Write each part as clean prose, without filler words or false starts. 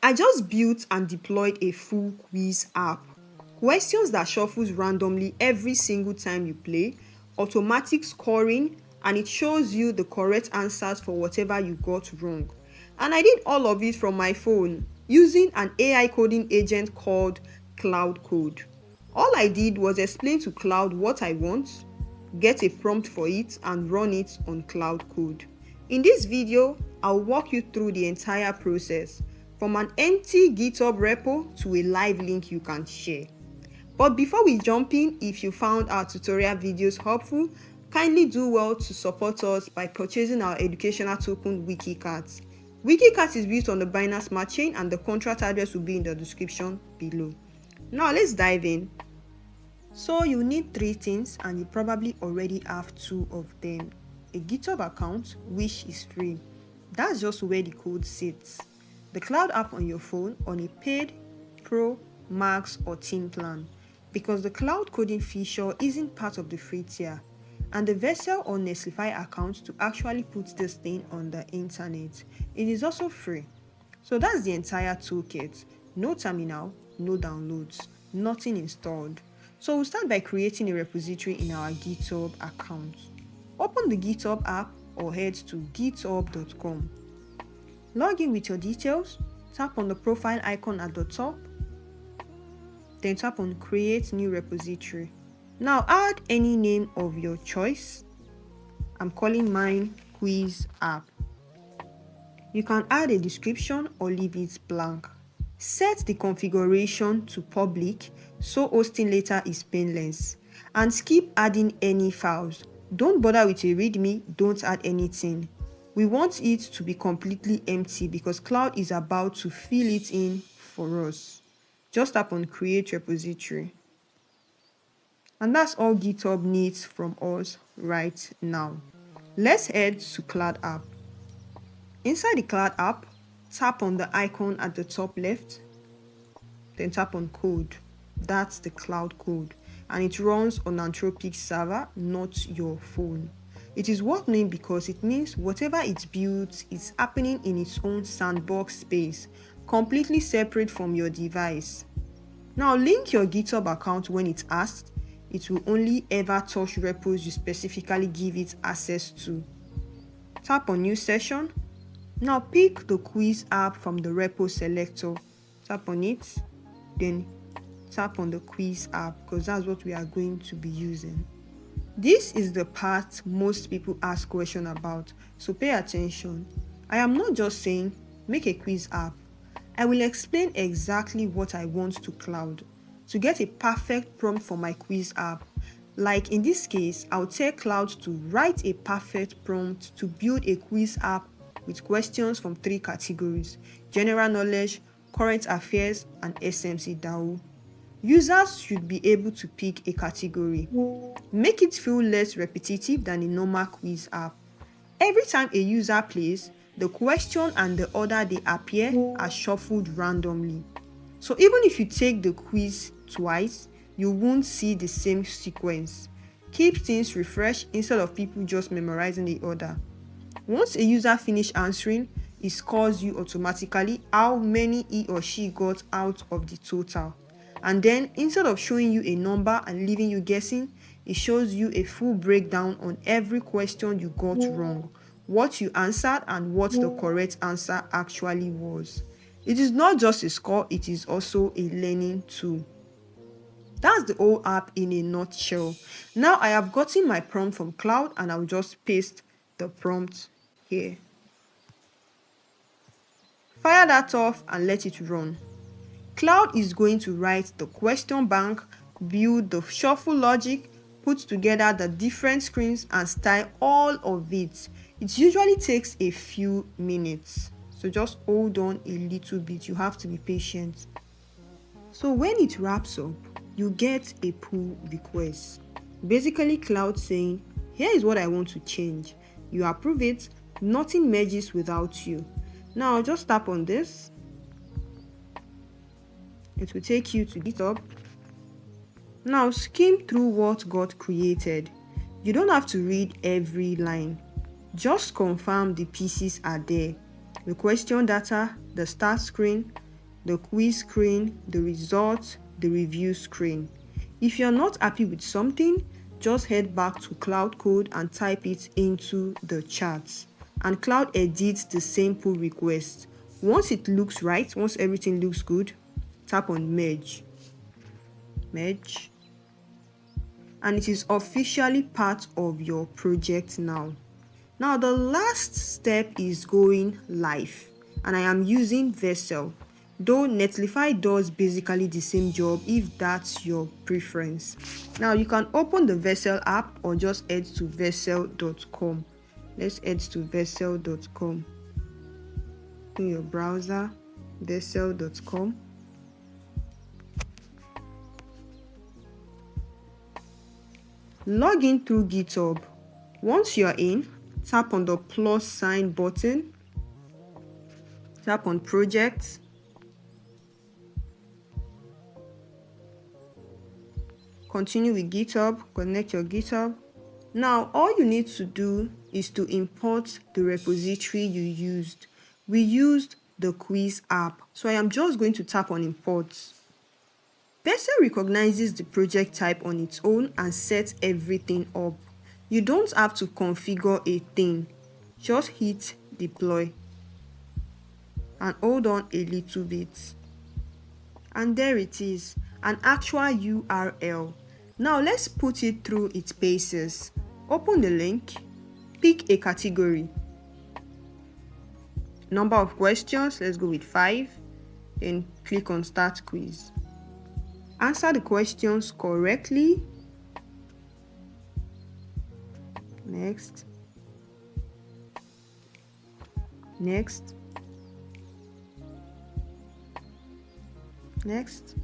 I just built and deployed a full quiz app. Questions that shuffles randomly every single time you play, automatic scoring, and it shows you the correct answers for whatever you got wrong. And I did all of it from my phone using an AI coding agent called CloudCode. All I did was explain to Claude what I want, get a prompt for it, and run it on CloudCode. In this video, I'll walk you through the entire process, from an empty GitHub repo to a live link you can share. But before we jump in, if you found our tutorial videos helpful, kindly do well to support us by purchasing our educational token Wiki Cat. Wiki Cat is built on the Binance Smart Chain and the contract address will be in the description below. Now let's dive in. So you need 3 things and you probably already have 2 of them. A GitHub account, which is free. That's just where the code sits. The Cloud app on your phone on a paid, pro, max or team plan, because the cloud coding feature isn't part of the free tier, and the Vessel or Nestlify account to actually put this thing on the internet. It is also free. So that's the entire toolkit. No terminal, no downloads, nothing installed. So we'll start by creating a repository in our GitHub account. Open the GitHub app or head to github.com. Log in with your details, tap on the profile icon at the top, then tap on Create New Repository. Now add any name of your choice. I'm calling mine Quiz App. You can add a description or leave it blank. Set the configuration to public so hosting later is painless, and skip adding any files. Don't bother with a readme, don't add anything. We want it to be completely empty because Claude is about to fill it in for us. Just tap on Create Repository. And that's all GitHub needs from us right now. Let's head to Cloud app. Inside the Cloud app, tap on the icon at the top left, then tap on Code. That's the Cloud code, and it runs on Anthropic server, not your phone. It is worth knowing because it means whatever it builds is happening in its own sandbox space, completely separate from your device. Now link your GitHub account when it's asked. It will only ever touch repos you specifically give it access to. Tap on New Session. Now pick the Quiz app from the repo selector. Tap on it, then tap on the Quiz app because that's what we are going to be using. This is the part most people ask questions about, so pay attention. I am not just saying make a quiz app. I will explain exactly what I want to Claude to get a perfect prompt for my quiz app. Like in this case, I'll tell Claude to write a perfect prompt to build a quiz app with questions from 3 categories: general knowledge, current affairs, and SMC DAO. Users should be able to pick a category. Make it feel less repetitive than a normal quiz app. Every time a user plays, the question and the order they appear are shuffled randomly. So even if you take the quiz twice, you won't see the same sequence. Keep things refreshed instead of people just memorizing the order. Once a user finishes answering, it scores you automatically how many he or she got out of the total. And then instead of showing you a number and leaving you guessing, it shows you a full breakdown on every question you got wrong, what you answered, and what the correct answer actually was. It is not just a score, it is also a learning tool. That's the whole app in a nutshell. Now I have gotten my prompt from Claude and I'll just paste the prompt here. Fire that off and let it run. Claude is going to write the question bank, build the shuffle logic, put together the different screens and style all of it. It usually takes a few minutes. So just hold on a little bit. You have to be patient. So when it wraps up, you get a pull request. Basically Claude saying, here is what I want to change. You approve it, nothing merges without you. Now just tap on this. It will take you to GitHub. Now skim through what got created. You don't have to read every line. Just confirm the pieces are there. The question data, the start screen, the quiz screen, the results, the review screen. If you're not happy with something, just head back to Claude Code and type it into the chat. And Claude edits the same pull request. Once it looks right, once everything looks good, tap on merge. Merge. And it is officially part of your project now. Now the last step is going live, and I am using Vessel, though Netlify does basically the same job if that's your preference. Now you can open the Vessel app or just head to vessel.com. Let's head to vessel.com. In your browser, vessel.com. Log in through GitHub. Once you're in, tap on the plus sign button, tap on projects, continue with GitHub, connect your GitHub. Now all you need to do is to import the repository you used. We used the quiz app, so I am just going to tap on import. Vessel recognizes the project type on its own and sets everything up. You don't have to configure a thing, just hit deploy and hold on a little bit. And there it is, an actual URL. Now let's put it through its paces. Open the link, pick a category. Number of questions, let's go with 5, then click on start quiz. Answer the questions correctly. Next. Next. Next.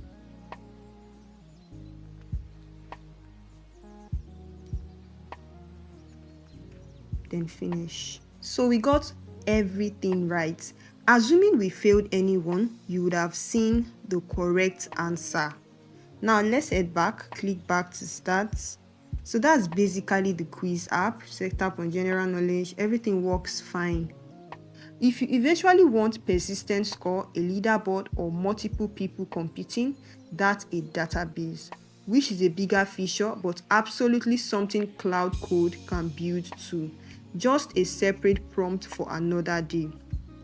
Then finish. So we got everything right. Assuming we failed anyone, you would have seen the correct answer. Now let's head back, click back to start. So that's basically the quiz app. Set up on general knowledge, everything works fine. If you eventually want persistent score, a leaderboard, or multiple people competing, that's a database, which is a bigger feature, but absolutely something Claude Code can build too. Just a separate prompt for another day.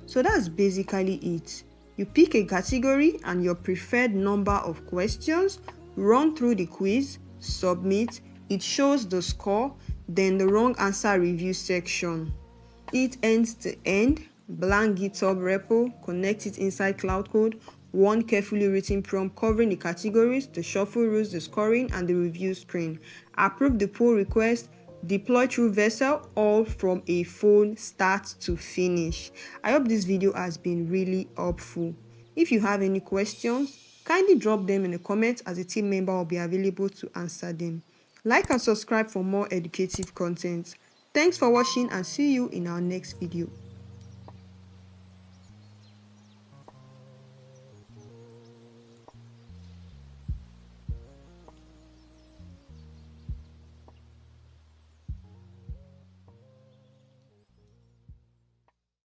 So that's basically it. You pick a category and your preferred number of questions, run through the quiz, submit, it shows the score, then the wrong answer review section. It ends to end, blank GitHub repo, connect it inside Claude Code, one carefully written prompt covering the categories, the shuffle rules, the scoring, and the review screen. Approve the pull request, deploy through Vessel, all from a phone start to finish. I hope this video has been really helpful. If you have any questions, kindly drop them in the comments as a team member will be available to answer them. Like and subscribe for more educative content. Thanks for watching and see you in our next video.